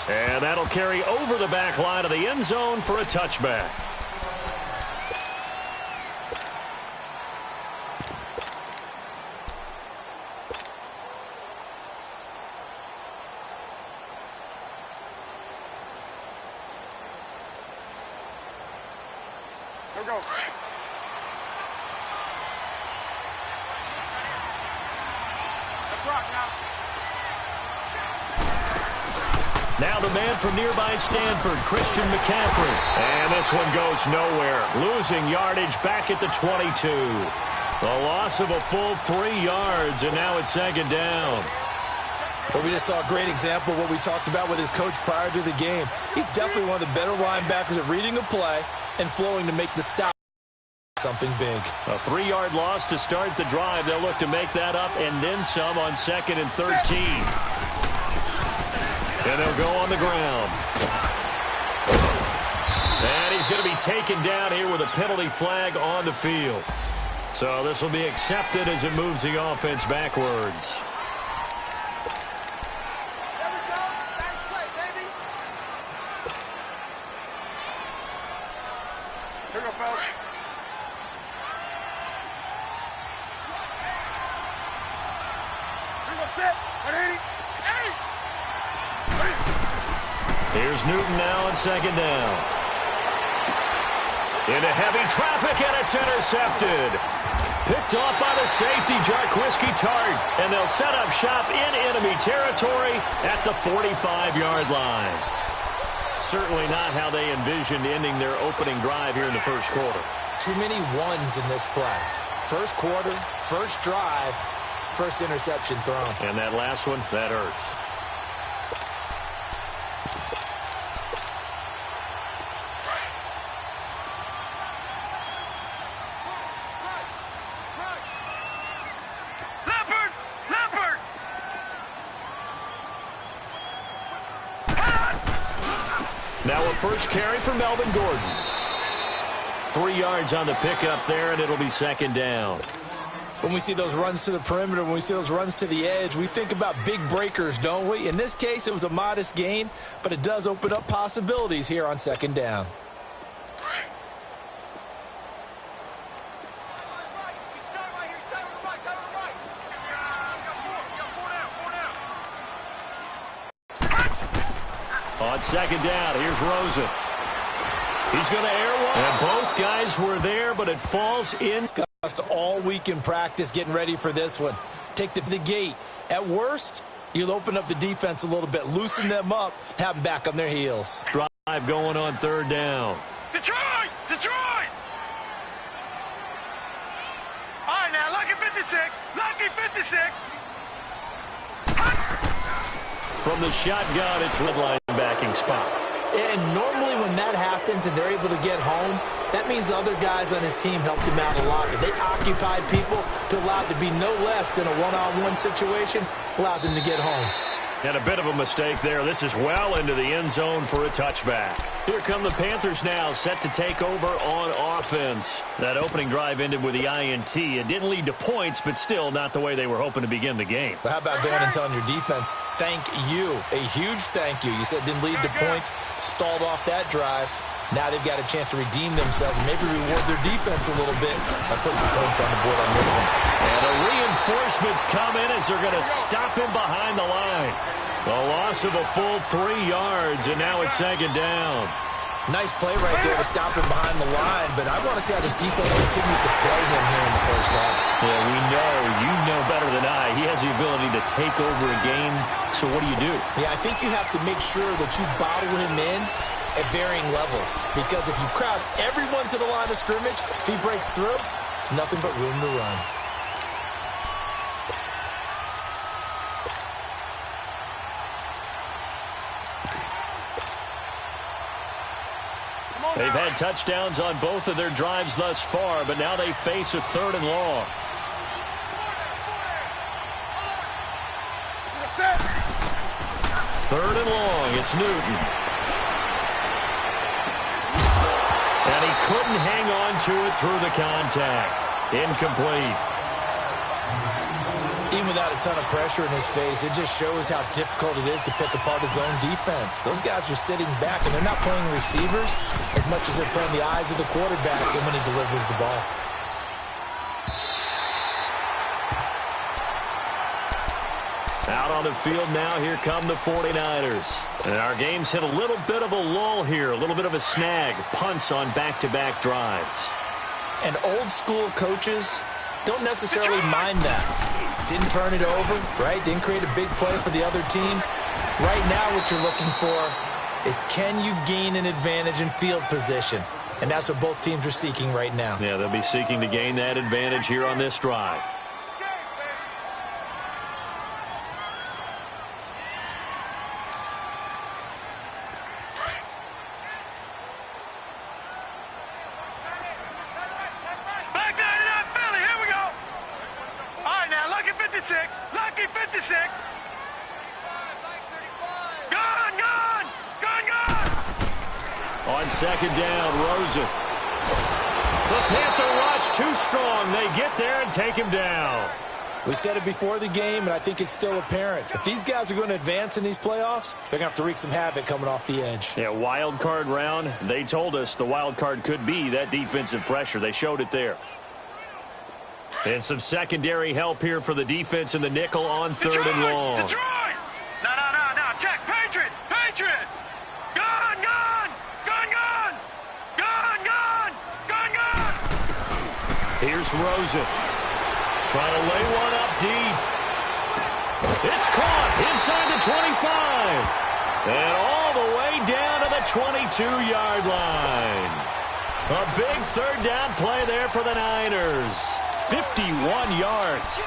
And that'll carry over the back line of the end zone for a touchback. Go. Now the man from nearby Stanford, Christian McCaffrey. And this one goes nowhere. Losing yardage back at the 22. A loss of a full 3 yards, and now it's second down. Well, we just saw a great example of what we talked about with his coach prior to the game. He's definitely one of the better linebackers at reading a play and flowing to make the stop. Something big. A 3-yard loss to start the drive. They'll look to make that up and then some on 2nd and 13. And they'll go on the ground. And he's going to be taken down here with a penalty flag on the field. So this will be accepted as it moves the offense backwards. There we go. Nice play, baby. Here we go, fellas. Here we go, sit. 180. Here's Newton now on second down. Into heavy traffic, and it's intercepted. Picked off by the safety, Jarquiski Tart. And they'll set up shop in enemy territory at the 45-yard line. Certainly not how they envisioned ending their opening drive here in the first quarter. Too many ones in this play. First quarter, first drive, first interception thrown. And that last one, that hurts. Now a first carry for Melvin Gordon. 3 yards on the pickup there, and it'll be second down. When we see those runs to the perimeter, when we see those runs to the edge, we think about big breakers, don't we? In this case, it was a modest gain, but it does open up possibilities here on second down. On second down, here's Rosen. He's going to air one. And both guys were there, but it falls in. All week in practice getting ready for this one. Take the gate. At worst, you'll open up the defense a little bit, loosen them up, have them back on their heels. Drive going on third down. Detroit! Detroit! All right, now, lucky 56. Lucky 56. From the shotgun, it's red linebacking spot. And normally when that happens and they're able to get home, that means the other guys on his team helped him out a lot. If they occupied people to allow it to be no less than a one-on-one situation, allows him to get home. And a bit of a mistake there. This is well into the end zone for a touchback. Here come the Panthers now, set to take over on offense. That opening drive ended with the INT. It didn't lead to points, but still not the way they were hoping to begin the game. But how about going and telling your defense, thank you, a huge thank you. You said it didn't lead to points, stalled off that drive. Now they've got a chance to redeem themselves and maybe reward their defense a little bit by putting some points on the board on this one. And the reinforcements come in as they're going to stop him behind the line. A loss of a full 3 yards, and now it's second down. Nice play right there to stop him behind the line, but I want to see how this defense continues to play him here in the first half. Yeah, we know, you know better than I, he has the ability to take over a game, so what do? Yeah, I think you have to make sure that you bottle him in at varying levels, because if you crowd everyone to the line of scrimmage, if he breaks through, there's nothing but room to run. They've had touchdowns on both of their drives thus far, but now they face a 3rd and long. Third and long, it's Newton. And he couldn't hang on to it through the contact. Incomplete. Even without a ton of pressure in his face, it just shows how difficult it is to pick apart his own defense. Those guys are sitting back, and they're not playing receivers as much as they're playing the eyes of the quarterback and when he delivers the ball. Out on the field now, here come the 49ers. And our game's hit a little bit of a lull here, a little bit of a snag. Punts on back-to-back drives. And old-school coaches don't necessarily mind that. Didn't turn it over, right? Didn't create a big play for the other team. Right now what you're looking for is, can you gain an advantage in field position? And that's what both teams are seeking right now. Yeah, they'll be seeking to gain that advantage here on this drive. Lucky 56. Gone. On second down, Rosen. The Panther rush too strong. They get there and take him down. We said it before the game, and I think it's still apparent. If these guys are going to advance in these playoffs, they're going to have to wreak some havoc coming off the edge. Yeah, wild card round. They told us the wild card could be that defensive pressure. They showed it there. And some secondary help here for the defense in the nickel on third and long. Detroit! No. Check. Patriot! Gone! Here's Rosen. Trying to lay one up deep. It's caught inside the 25. And all the way down to the 22-yard line. A big third down play there for the Niners. 51 yards.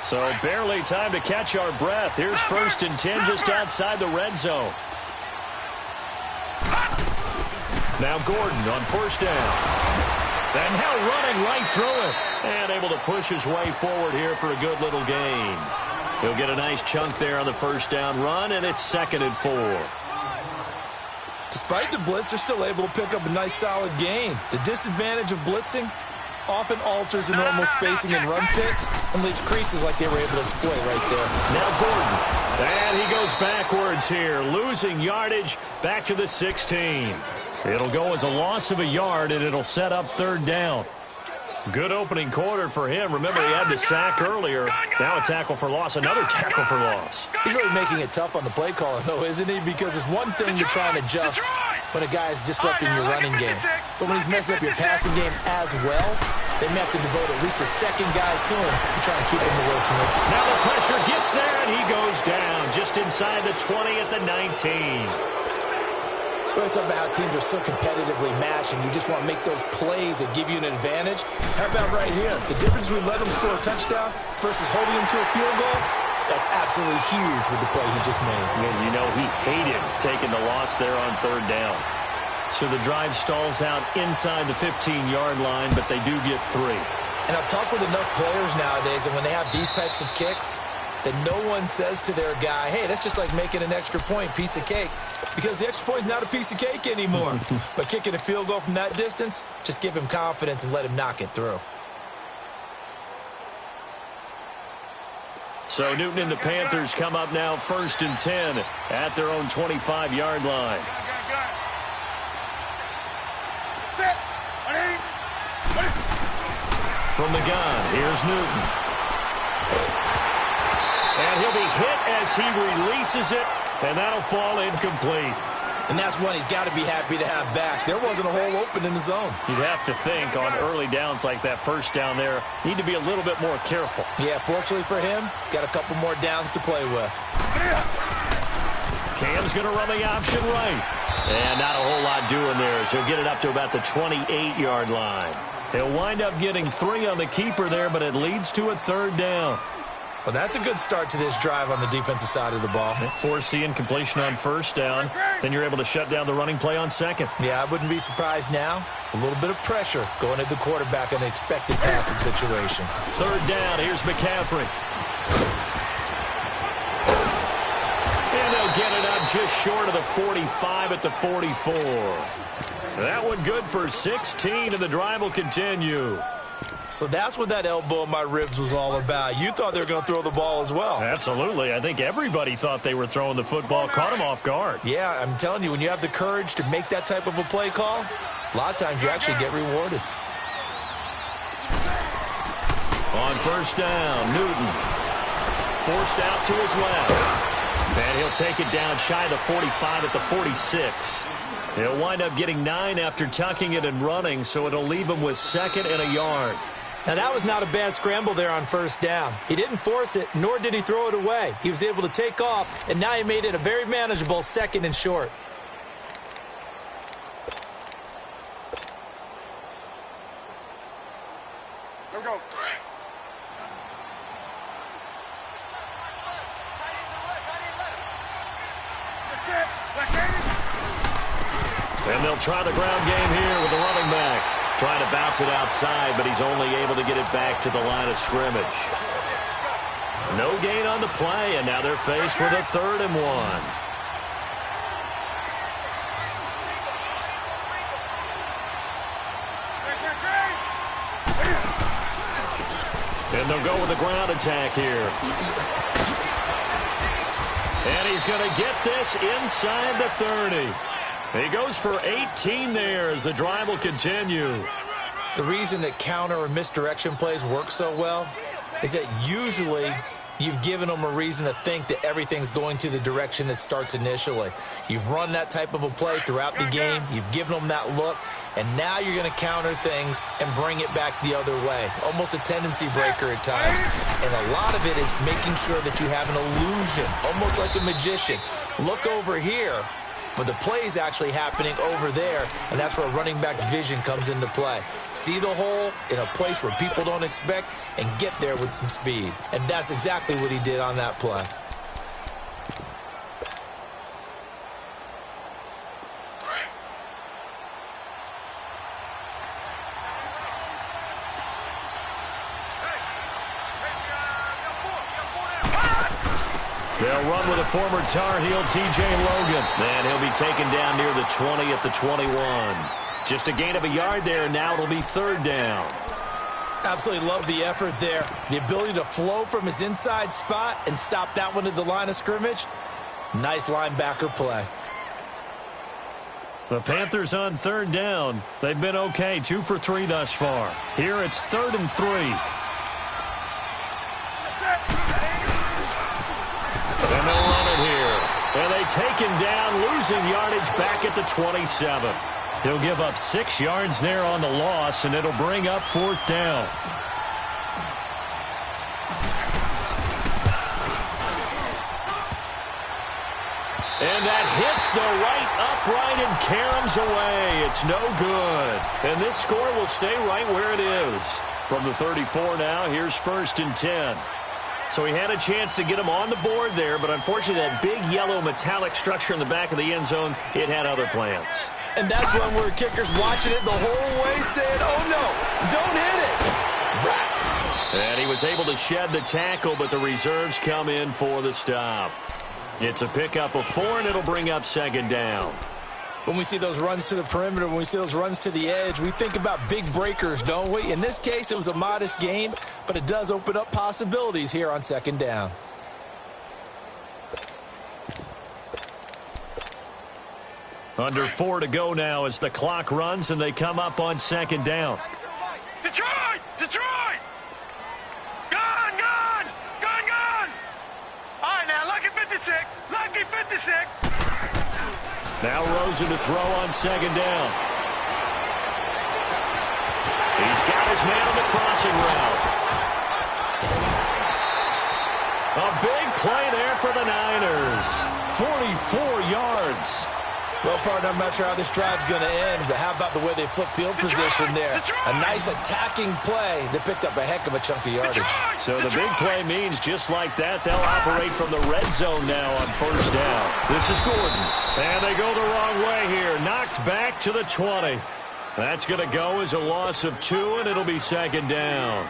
So barely time to catch our breath. Here's 1st and 10 just outside the red zone. Now Gordon on first down. And now running right through it. And able to push his way forward here for a good little gain. He'll get a nice chunk there on the first down run, and it's 2nd and 4. Despite the blitz, they're still able to pick up a nice solid gain. The disadvantage of blitzing often alters the normal spacing and run fits and leaves creases like they were able to exploit right there. Now Gordon. And he goes backwards here, losing yardage back to the 16. It'll go as a loss of a yard, and it'll set up 3rd down. Good opening quarter for him. Remember, he had the sack earlier. Now a tackle for loss, another tackle for loss. He's really making it tough on the play caller, though, isn't he? Because it's one thing to try and adjust when a guy is disrupting your running game. But when he's messing up your passing game as well, they may have to devote at least a second guy to him and try and keep him away from it. Now the pressure gets there, and he goes down just inside the 20 at the 19. Well, it's about how teams are so competitively matched, and you just want to make those plays that give you an advantage. How about right here? The difference between letting them score a touchdown versus holding them to a field goal, that's absolutely huge with the play he just made. And you know he hated taking the loss there on 3rd down. So the drive stalls out inside the 15-yard line, but they do get 3. And I've talked with enough players nowadays, and when they have these types of kicks, that no one says to their guy, hey, that's just like making an extra point, piece of cake. Because the extra point is not a piece of cake anymore. But kicking a field goal from that distance, just give him confidence and let him knock it through. So Newton and the Panthers come up now 1st and 10 at their own 25-yard line. From the gun, here's Newton. And he'll be hit as he releases it, and that'll fall incomplete. And that's one he's got to be happy to have back. There wasn't a hole open in the zone. You'd have to think on early downs like that first down there, need to be a little bit more careful. Yeah, fortunately for him, got a couple more downs to play with. Cam's going to run the option right. And not a whole lot doing there as he'll get it up to about the 28-yard line. He'll wind up getting 3 on the keeper there, but it leads to a 3rd down. Well, that's a good start to this drive on the defensive side of the ball. Forcing completion on 1st down. Then you're able to shut down the running play on 2nd. Yeah, I wouldn't be surprised now. A little bit of pressure going at the quarterback in the expected passing situation. 3rd down. Here's McCaffrey. And they'll get it up just short of the 45 at the 44. That one good for 16, and the drive will continue. So that's what that elbow in my ribs was all about. You thought they were going to throw the ball as well. Absolutely. I think everybody thought they were throwing the football. Caught him off guard. Yeah, I'm telling you, when you have the courage to make that type of a play call, a lot of times you actually get rewarded. On first down, Newton. Forced out to his left. And he'll take it down shy of the 45 at the 46. He'll wind up getting 9 after tucking it and running, so it'll leave him with 2nd and a yard. Now, that was not a bad scramble there on first down. He didn't force it, nor did he throw it away. He was able to take off, and now he made it a very manageable 2nd and short. Here we go. And they'll try the ground game here with the running back. Trying to bounce it outside, but he's only able to get it back to the line of scrimmage. No gain on the play, and now they're faced with a 3rd and 1. And they'll go with a ground attack here. And he's going to get this inside the 30. He goes for 18 there as the drive will continue. The reason that counter or misdirection plays work so well is that usually you've given them a reason to think that everything's going to the direction that starts initially. You've run that type of a play throughout the game. You've given them that look. And now you're going to counter things and bring it back the other way. Almost a tendency breaker at times. And a lot of it is making sure that you have an illusion, almost like a magician. Look over here. But the play is actually happening over there, and that's where a running back's vision comes into play. See the hole in a place where people don't expect and get there with some speed. And that's exactly what he did on that play. They'll run with a former Tar Heel, T.J. Logan. And he'll be taken down near the 20 at the 21. Just a gain of a yard there. Now it'll be 3rd down. Absolutely love the effort there. The ability to flow from his inside spot and stop that one at the line of scrimmage. Nice linebacker play. The Panthers on 3rd down. They've been okay, 2 for 3 thus far. Here it's 3rd and 3. And they'll run it here. And they take him down, losing yardage back at the 27. He'll give up 6 yards there on the loss, and it'll bring up 4th down. And that hits the right upright and caroms away. It's no good. And this score will stay right where it is. From the 34 now, here's 1st and 10. So he had a chance to get him on the board there, but unfortunately that big yellow metallic structure in the back of the end zone, it had other plans. And that's when we're kickers watching it the whole way saying, oh no, don't hit it. Rats. And he was able to shed the tackle, but the reserves come in for the stop. It's a pickup of 4, and it'll bring up 2nd down. When we see those runs to the perimeter, when we see those runs to the edge, we think about big breakers, don't we? In this case, it was a modest gain, but it does open up possibilities here on 2nd down. Under 4 to go now as the clock runs, and they come up on 2nd down. Detroit! Detroit! Gone! Gone! Gone! Gone! All right, now, lucky 56. Lucky 56. Now Rosen to throw on 2nd down. He's got his man on the crossing route. A big play there for the Niners. 44 yards. Well, partner, I'm not sure how this drive's going to end, but how about the way they flip field position there? A nice attacking play that picked up a heck of a chunk of yardage. So the big play means just like that, they'll operate from the red zone now on 1st down. This is Gordon. And they go the wrong way here. Knocked back to the 20. That's going to go as a loss of 2, and it'll be 2nd down.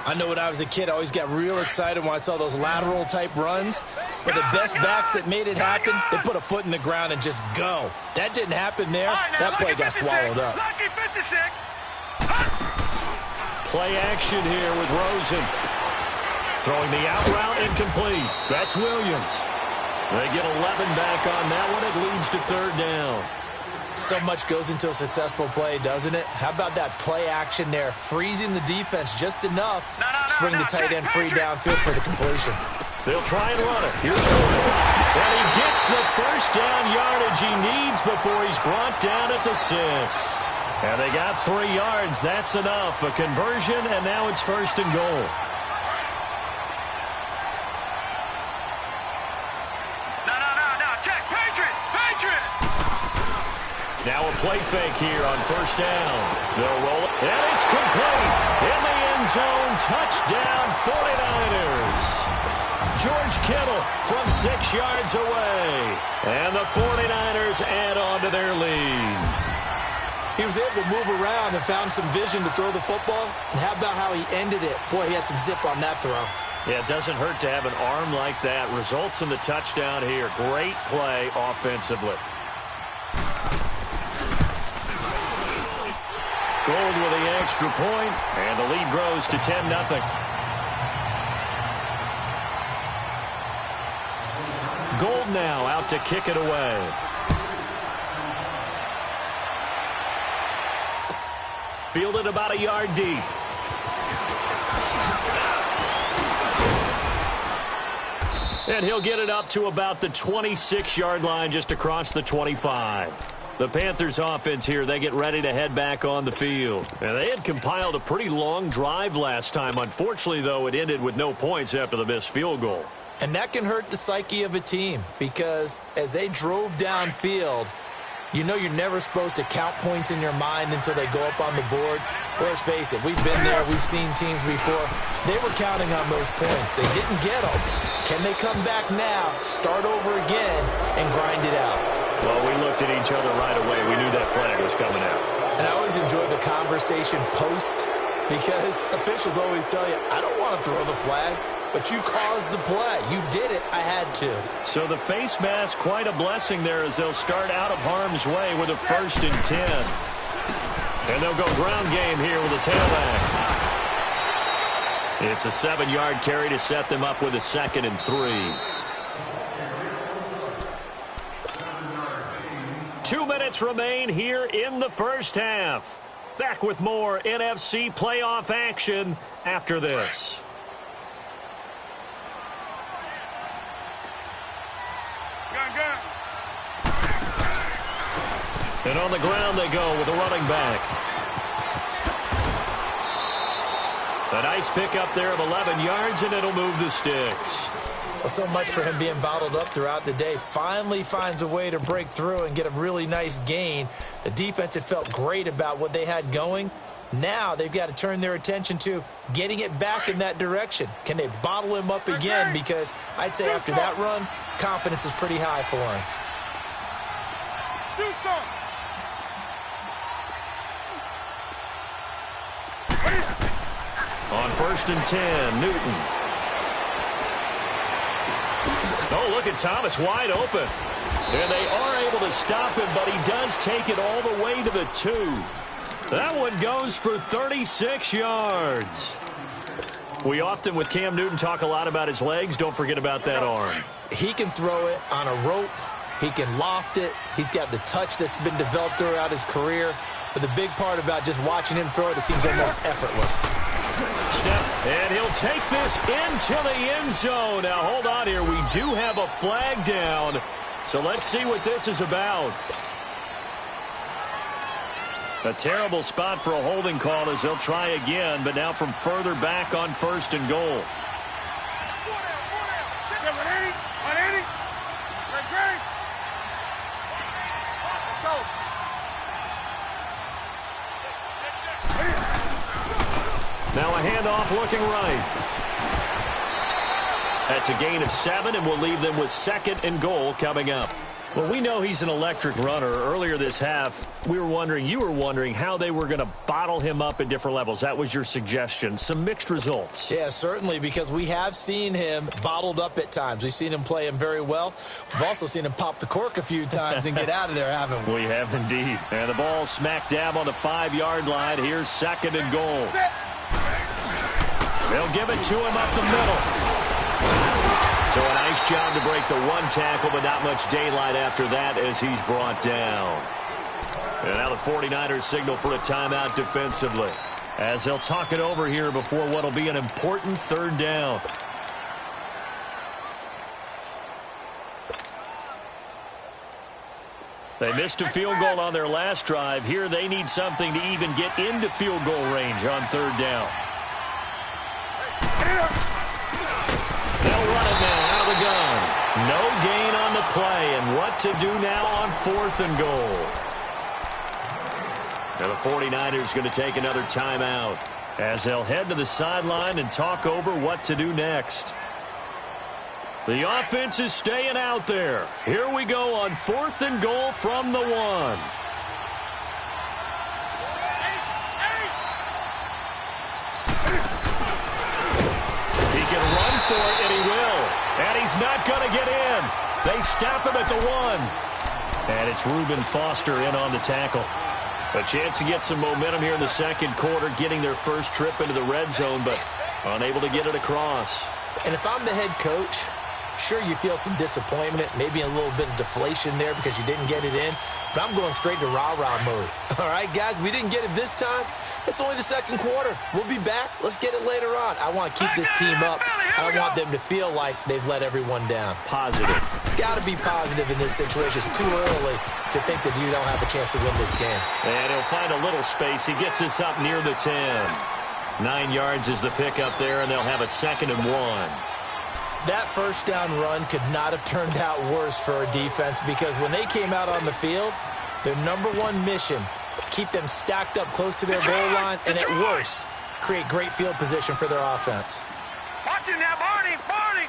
I know when I was a kid, I always got real excited when I saw those lateral-type runs. But the best backs that made it happen, they put a foot in the ground and just go. That didn't happen there. That play got swallowed up. Lucky 56. Play action here with Rosen. Throwing the out route incomplete. That's Williams. They get 11 back on that one. It leads to third down. So much goes into a successful play, doesn't it? How about that play action there? Freezing the defense just enough. Swing the tight end free downfield for the completion. They'll try and run it. Here's Gordon. And he gets the first down yardage he needs before he's brought down at the 6. And they got 3 yards. That's enough. A conversion, and now it's first and goal. No. Check. Patriot. Now a play fake here on first down. They'll roll it. And it's complete. In the end zone. Touchdown 49ers. George Kittle from 6 yards away. And the 49ers add on to their lead. He was able to move around and found some vision to throw the football. And how about how he ended it? Boy, he had some zip on that throw. Yeah, it doesn't hurt to have an arm like that. Results in the touchdown here. Great play offensively. Gold with the extra point, and the lead grows to 10-0. Gold now out to kick it away. Fielded about a yard deep. And he'll get it up to about the 26-yard line, just across the 25. The Panthers offense here, they get ready to head back on the field. And they had compiled a pretty long drive last time. Unfortunately, though, it ended with no points after the missed field goal. And that can hurt the psyche of a team, because as they drove downfield, you know you're never supposed to count points in your mind until they go up on the board. But let's face it, we've been there. We've seen teams before. They were counting on those points. They didn't get them. Can they come back now, start over again, and grind it out? Well, we looked at each other right away. We knew that flag was coming out. And I always enjoy the conversation post, because officials always tell you, I don't want to throw the flag, but you caused the play. You did it. I had to. So the face mask, quite a blessing there as they'll start out of harm's way with a 1st and 10. And they'll go ground game here with a tailback. It's a 7-yard carry to set them up with a 2nd and 3. 2 minutes remain here in the first half. Back with more NFC playoff action after this. And on the ground they go with a running back. A nice pickup there of 11 yards, and it'll move the sticks. Well, so much for him being bottled up throughout the day. Finally finds a way to break through and get a really nice gain. The defense had felt great about what they had going. Now they've got to turn their attention to getting it back in that direction. Can they bottle him up again? Because I'd say after that run, confidence is pretty high for him. On 1st and 10, Newton. Oh, look at Thomas wide open. And they are able to stop him, but he does take it all the way to the 2. That one goes for 36 yards. We often, with Cam Newton, talk a lot about his legs. Don't forget about that arm. He can throw it on a rope. He can loft it. He's got the touch that's been developed throughout his career. But the big part about just watching him throw it seems almost effortless. Step, and he'll take this into the end zone. Now, hold on here. We do have a flag down. So let's see what this is about. A terrible spot for a holding call as they'll try again, but now from further back on 1st and goal. Now a handoff looking right. That's a gain of 7, and we'll leave them with 2nd and goal coming up. Well, we know he's an electric runner. Earlier this half, you were wondering how they were going to bottle him up at different levels. That was your suggestion. Some mixed results. Yeah, certainly, because we have seen him bottled up at times. We've seen him play him very well. We've also seen him pop the cork a few times and get out of there, haven't we? We have indeed. And the ball smack dab on the 5-yard line. Here's 2nd and goal. They'll give it to him up the middle. So a nice job to break the 1 tackle, but not much daylight after that as he's brought down. And now the 49ers signal for a timeout defensively, as they'll talk it over here before what will be an important 3rd down. They missed a field goal on their last drive. Here they need something to even get into field goal range on 3rd down. They'll run it now out of the gun. No gain on the play, and what to do now on 4th and goal. And the 49ers going to take another timeout as they'll head to the sideline and talk over what to do next. The offense is staying out there. Here we go on 4th and goal from the 1. For it, and he will. And he's not going to get in. They stop him at the 1. And it's Reuben Foster in on the tackle. A chance to get some momentum here in the 2nd quarter, getting their first trip into the red zone, but unable to get it across. And if I'm the head coach, sure, you feel some disappointment, maybe a little bit of deflation there because you didn't get it in, but I'm going straight to rah-rah mode. All right, guys, we didn't get it this time. It's only the 2nd quarter. We'll be back. Let's get it later on. I want to keep this team up. I don't want them to feel like they've let everyone down. Positive. Got to be positive in this situation. It's too early to think that you don't have a chance to win this game. And he'll find a little space. He gets us up near the 10. 9 yards is the pickup there, and they'll have a 2nd and 1. That 1st down run could not have turned out worse for a defense, because when they came out on the field, their number 1 mission, keep them stacked up close to their goal line, and at worst, create great field position for their offense. Watch him now, Barney! Barney!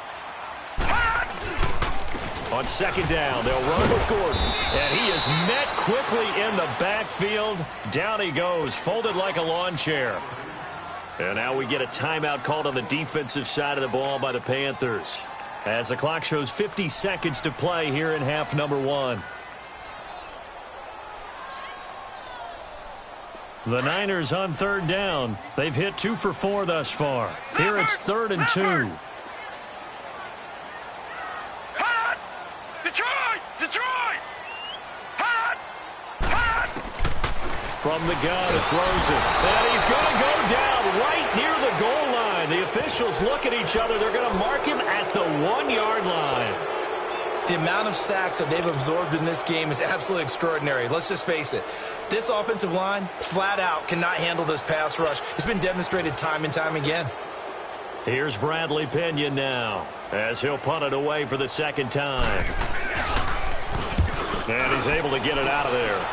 On 2nd down, they'll run with Gordon. And he is met quickly in the backfield. Down he goes, folded like a lawn chair. And now we get a timeout called on the defensive side of the ball by the Panthers, as the clock shows 50 seconds to play here in half number 1. The Niners on 3rd down. They've hit 2 for 4 thus far. Here it's 3rd and 2. Hot! Detroit! Detroit! Hot! Hot! From the gun, it's Rosen. And he's going to go down right near the goal line. The officials look at each other. They're going to mark him at the 1-yard line. The amount of sacks that they've absorbed in this game is absolutely extraordinary. Let's just face it. This offensive line, flat out, cannot handle this pass rush. It's been demonstrated time and time again. Here's Bradley Pinion now, as he'll punt it away for the 2nd time. And he's able to get it out of there.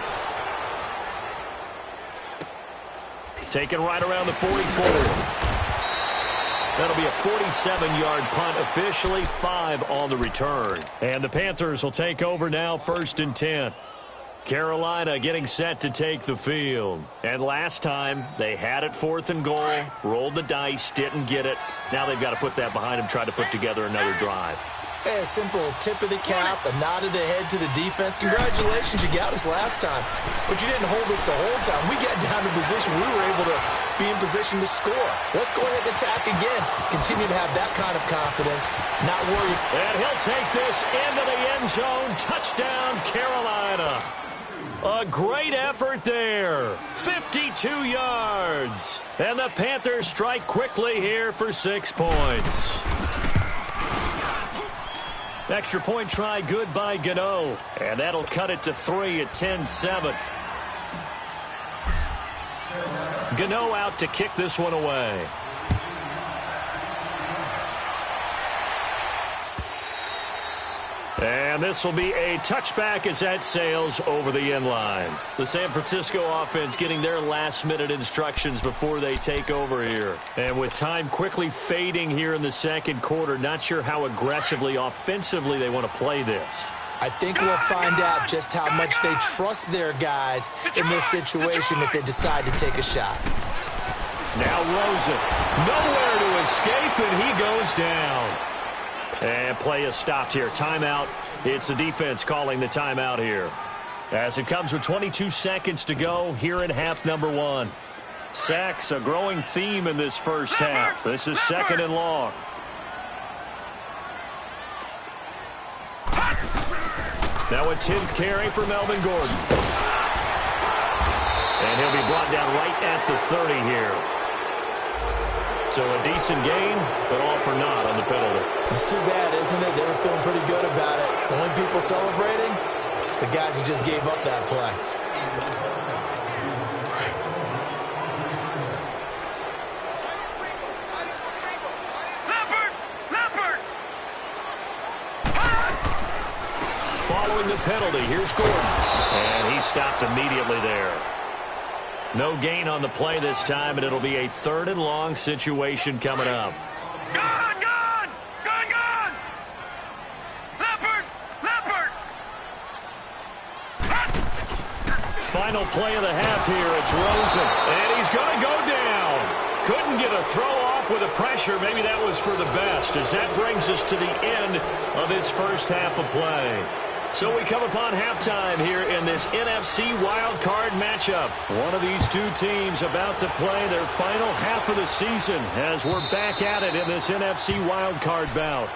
Taken right around the 44. That'll be a 47-yard punt, officially 5 on the return. And the Panthers will take over now, 1st and 10. Carolina getting set to take the field. And last time, they had it 4th and goal, rolled the dice, didn't get it. Now they've got to put that behind them, try to put together another drive. A simple tip of the cap, a nod of the head to the defense. Congratulations, you got us last time. But you didn't hold us the whole time. We got down to position. We were able to be in position to score. Let's go ahead and attack again. Continue to have that kind of confidence. Not worried. And he'll take this into the end zone. Touchdown, Carolina. A great effort there. 52 yards. And the Panthers strike quickly here for 6 points. Extra point try good by Gano. And that'll cut it to 3 at 10-7. Gano out to kick this one away. And this will be a touchback as that sails over the end line. The San Francisco offense getting their last-minute instructions before they take over here. And with time quickly fading here in the 2nd quarter, not sure how aggressively, offensively they want to play this. I think we'll find out just how much they trust their guys in this situation if they decide to take a shot. Now Rosen, nowhere to escape, and he goes down. And play is stopped here. Timeout. It's the defense calling the timeout here. As it comes with 22 seconds to go here in half number one. Sacks, a growing theme in this first half. This is second and long. Now a 10th carry for Melvin Gordon. And he'll be brought down right at the 30 here. So a decent gain, but all for naught on the penalty. It's too bad, isn't it? They were feeling pretty good about it. The only people celebrating, the guys who just gave up that play. Following the penalty, here's Gordon. And he stopped immediately there. No gain on the play this time, and it'll be a third and long situation coming up. Gone! Gone! Gone! Gone! Leopard! Leopard! Final play of the half here. It's Rosen. And he's going to go down. Couldn't get a throw off with the pressure. Maybe that was for the best, as that brings us to the end of this first half of play. So we come upon halftime here in this NFC wildcard matchup. One of these two teams about to play their final half of the season as we're back at it in this NFC wildcard bout.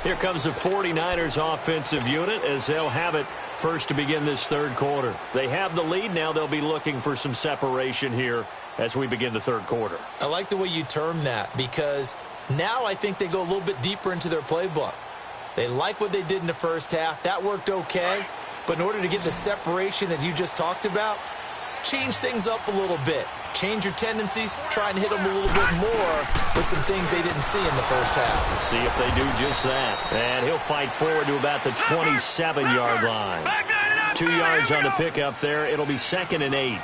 Here comes the 49ers offensive unit as they'll have it first to begin this third quarter. They have the lead. Now they'll be looking for some separation here as we begin the third quarter. I like the way you term that, because now I think they go a little bit deeper into their playbook. They like what they did in the first half. That worked okay. But in order to get the separation that you just talked about, change things up a little bit. Change your tendencies. Try and hit them a little bit more with some things they didn't see in the first half. See if they do just that. And he'll fight forward to about the 27-yard line. 2 yards on the pickup there. It'll be 2nd and 8.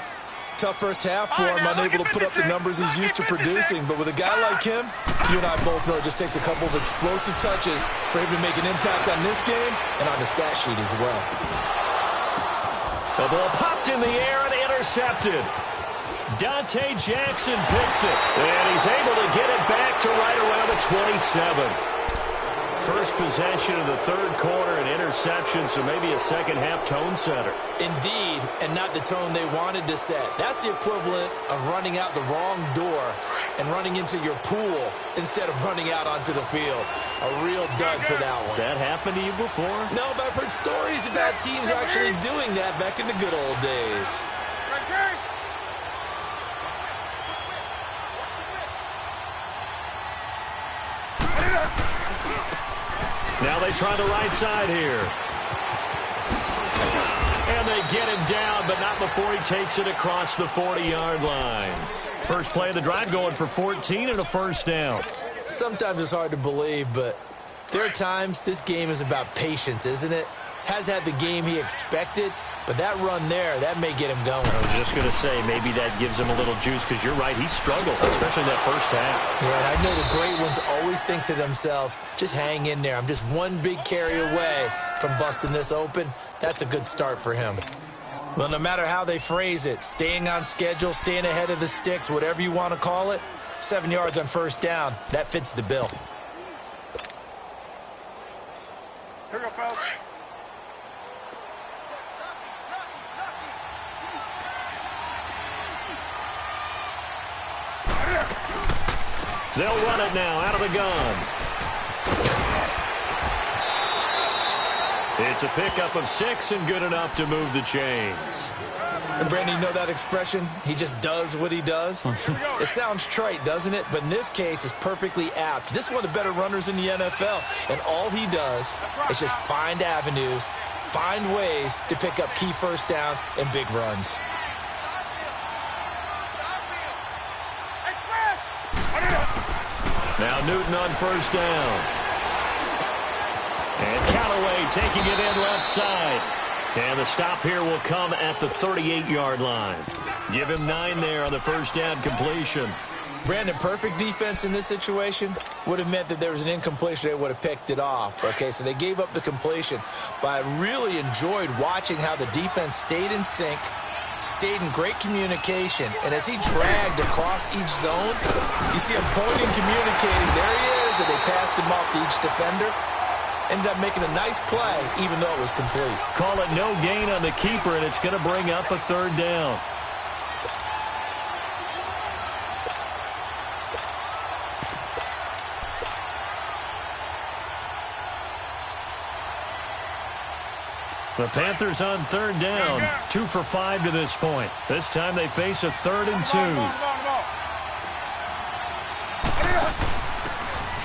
Tough first half for him, unable to put up the numbers he's used to producing. But with a guy like him, you and I both know it just takes a couple of explosive touches for him to make an impact on this game and on the stat sheet as well. The ball popped in the air and intercepted. Dante Jackson picks it, and he's able to get it back to right around the 27. First possession of the third quarter, an interception, so maybe a second-half tone setter. Indeed, and not the tone they wanted to set. That's the equivalent of running out the wrong door and running into your pool instead of running out onto the field. A real dud for that one. Has that happened to you before? No, but I've heard stories about teams actually doing that back in the good old days. Now they try the right side here. And they get him down, but not before he takes it across the 40-yard line. First play of the drive going for 14 and a first down. Sometimes it's hard to believe, but there are times this game is about patience, isn't it? Has had the game he expected, but that run there, that may get him going. I was just going to say, maybe that gives him a little juice, because you're right, he struggled, especially in that first half. Yeah, and I know the great ones always think to themselves, just hang in there. I'm just one big carry away from busting this open. That's a good start for him. Well, no matter how they phrase it, staying on schedule, staying ahead of the sticks, whatever you want to call it, 7 yards on first down, that fits the bill. Here we go, folks. They'll run it now out of the gun. It's a pickup of 6 and good enough to move the chains. And Brandon, you know that expression? He just does what he does? It sounds trite, doesn't it? But in this case, it's perfectly apt. This is one of the better runners in the NFL. And all he does is just find avenues, find ways to pick up key first downs and big runs. Now Newton on first down. And Callaway taking it in left side. And the stop here will come at the 38-yard line. Give him 9 there on the first down completion. Brandon, perfect defense in this situation would have meant that there was an incompletion. They would have picked it off. Okay, so they gave up the completion. But I really enjoyed watching how the defense stayed in sync, stayed in great communication. And as he dragged across each zone, you see him pointing, communicating. There he is, and they passed him off to each defender. Ended up making a nice play, even though it was complete. Call it no gain on the keeper, and it's going to bring up a third down. The Panthers on third down, 2 for 5 to this point. This time they face a 3rd and 2.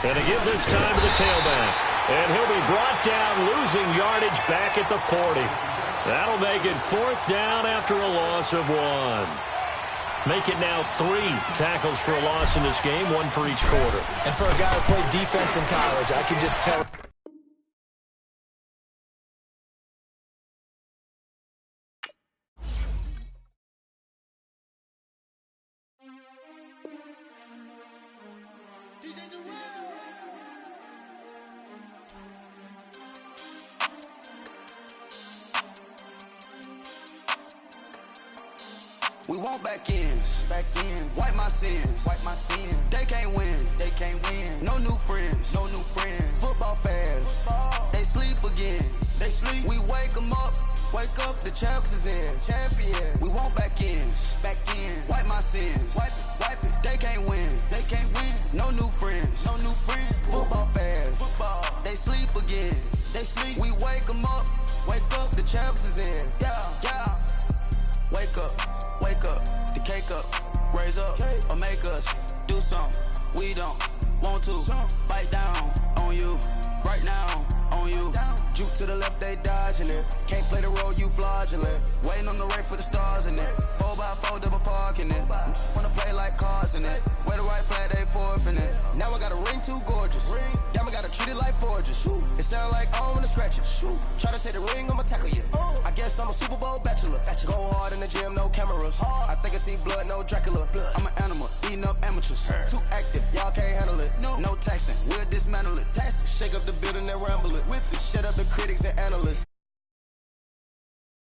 And to give this time to the tailback. And he'll be brought down, losing yardage back at the 40. That'll make it 4th down after a loss of 1. Make it now 3 tackles for a loss in this game, 1 for each quarter. And for a guy who played defense in college, I can just tell. We want back ends, wipe my sins, They can't win, No new friends, Football fans, they sleep again, We wake them up, the champs is in, We want back ends, wipe my sins, wipe it. They can't win, No new friends, Football fans, they sleep again, We wake them up, the champs is in, yeah. Wake up, the cake up, raise up, or make us do something we don't want to. Bite down on you, right now on you. Juke to the left, they dodging it. Can't play the role, you fraudulent. Waiting on the race for the stars in it. 4x4 double parking it. Wanna play like cars in it. Wear the right flag, they forfeit it. Now I got a ring too gorgeous. Damn, I gotta treat it like forges. It sound like I wanna scratch it. Try to take the ring, I'ma tackle you. I guess I'm a Super Bowl bachelor. Go hard in the gym, no cameras. I think I see blood, no Dracula. I'm an animal, eating up amateurs. Too active, y'all can't handle it. No taxing, we'll dismantle it. Shake up the building and ramble it. Shut up the critics and analysts.